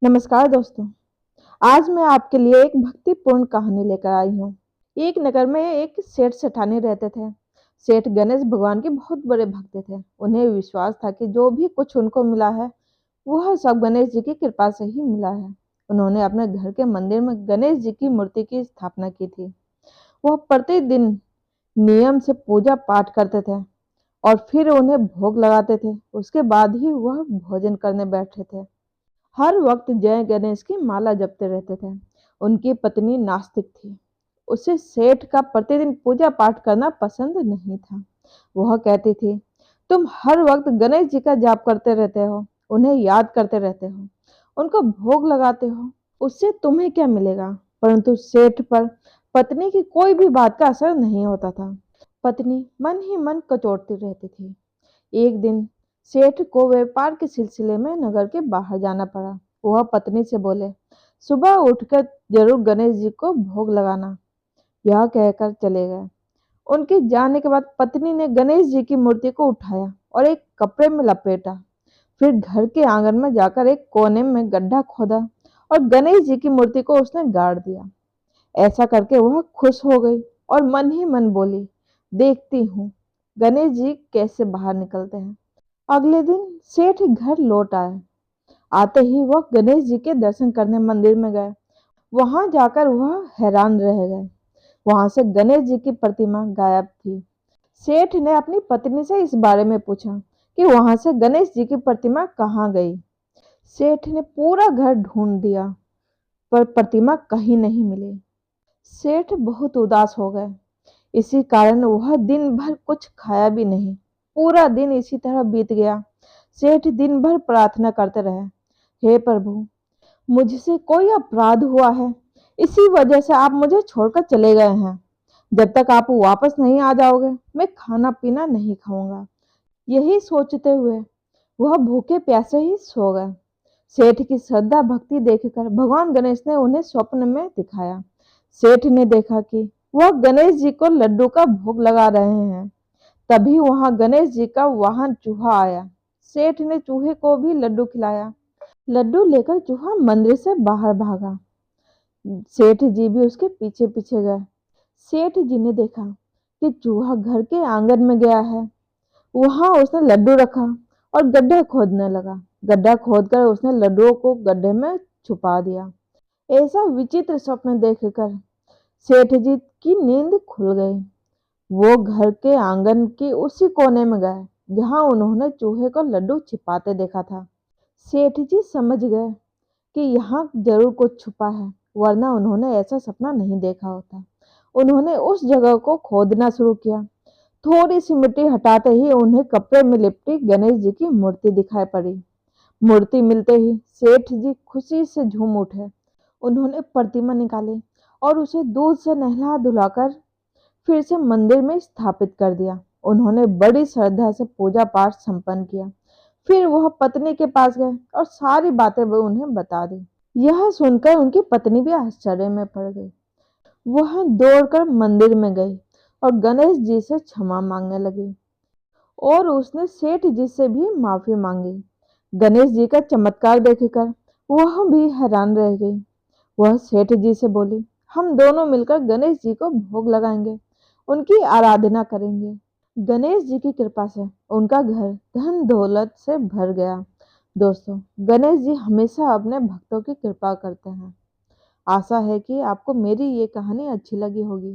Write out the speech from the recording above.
नमस्कार दोस्तों। आज मैं आपके लिए एक भक्तिपूर्ण कहानी लेकर आई हूँ। एक नगर में एक सेठ सेठानी रहते थे। सेठ गणेश भगवान के बहुत बड़े भक्त थे। उन्हें विश्वास था कि जो भी कुछ उनको मिला है वह सब गणेश जी की कृपा से ही मिला है। उन्होंने अपने घर के मंदिर में गणेश जी की मूर्ति की स्थापना की थी। वह प्रतिदिन नियम से पूजा पाठ करते थे और फिर उन्हें भोग लगाते थे। उसके बाद ही वह भोजन करने बैठे थे। हर वक्त जय गणेश की माला जपते रहते थे। उनकी पत्नी नास्तिक थी। उसे सेठ का प्रतिदिन पूजा पाठ करना पसंद नहीं था। वह कहती थी, तुम हर वक्त गणेश जी का जाप करते रहते हो, उन्हें याद करते रहते हो, उनको भोग लगाते हो, उससे तुम्हें क्या मिलेगा? परंतु सेठ पर पत्नी की कोई भी बात का असर नहीं होता था। पत्नी मन ही मन कचोटती रहती थी। एक दिन सेठ को व्यापार के सिलसिले में नगर के बाहर जाना पड़ा। वह पत्नी से बोले, सुबह उठकर जरूर गणेश जी को भोग लगाना। यह कहकर चले गए। उनके जाने के बाद पत्नी ने गणेश जी की मूर्ति को उठाया और एक कपड़े में लपेटा। फिर घर के आंगन में जाकर एक कोने में गड्ढा खोदा और गणेश जी की मूर्ति को उसने गाड़ दिया। ऐसा करके वह खुश हो गई और मन ही मन बोली, देखती हूँ गणेश जी कैसे बाहर निकलते हैं। अगले दिन सेठ घर लौट आए। आते ही वह गणेश जी के दर्शन करने मंदिर में गए। वहां जाकर वह हैरान रह गए। वहां से गणेश जी की प्रतिमा गायब थी। सेठ ने अपनी पत्नी से इस बारे में पूछा कि वहां से गणेश जी की प्रतिमा कहाँ गई। सेठ ने पूरा घर ढूंढ दिया पर प्रतिमा कहीं नहीं मिली। सेठ बहुत उदास हो गए। इसी कारण वह दिन भर कुछ खाया भी नहीं। पूरा दिन इसी तरह बीत गया। सेठ दिन भर प्रार्थना करते रहे, हे प्रभु, मुझसे कोई अपराध हुआ है, इसी वजह से आप मुझे छोड़कर चले गए हैं। जब तक आप वापस नहीं आ जाओगे मैं खाना पीना नहीं खाऊंगा। यही सोचते हुए वह भूखे प्यासे ही सो गए। सेठ की श्रद्धा भक्ति देखकर भगवान गणेश ने उन्हें स्वप्न में दिखाया। सेठ ने देखा कि वह गणेश जी को लड्डू का भोग लगा रहे हैं। तभी वहां गणेश जी का वाहन चूहा आया। सेठ ने चूहे को भी लड्डू खिलाया। लड्डू लेकर चूहा मंदिर से बाहर भागा। सेठ जी भी उसके पीछे पीछे गए। सेठ जी ने देखा कि चूहा घर के आंगन में गया है। वहां उसने लड्डू रखा और गड्ढा खोदने लगा। गड्ढा खोदकर उसने लड्डुओं को गड्ढे में छुपा दिया। ऐसा विचित्र स्वप्न देखकर सेठ जी की नींद खुल गई। वो घर के आंगन के उसी कोने में गए जहां उन्होंने चूहे को लड्डू छिपाते देखा था। सेठ जी समझ गए कि यहाँ जरूर कुछ छुपा है, वरना उन्होंने ऐसा सपना नहीं देखा होता। उन्होंने उस जगह को खोदना शुरू किया। थोड़ी सी मिट्टी हटाते ही उन्हें कपड़े में लिपटी गणेश जी की मूर्ति दिखाई पड़ी। मूर्ति मिलते ही सेठ जी खुशी से झूम उठे। उन्होंने प्रतिमा निकाली और उसे दूध से नहला धुलाकर फिर से मंदिर में स्थापित कर दिया। उन्होंने बड़ी श्रद्धा से पूजा पाठ संपन्न किया। फिर वह पत्नी के पास गए और सारी बातें वो उन्हें बता दी। यह सुनकर उनकी पत्नी भी आश्चर्य में पड़ गई। वह दौड़कर मंदिर में गई और गणेश जी से क्षमा मांगने लगी और उसने सेठ जी से भी माफी मांगी। गणेश जी का चमत्कार देखकर वह भी हैरान रह गई। वह सेठ जी से बोली, हम दोनों मिलकर गणेश जी को भोग लगाएंगे, उनकी आराधना करेंगे। गणेश जी की कृपा से उनका घर धन दौलत से भर गया। दोस्तों, गणेश जी हमेशा अपने भक्तों की कृपा करते हैं। आशा है कि आपको मेरी ये कहानी अच्छी लगी होगी।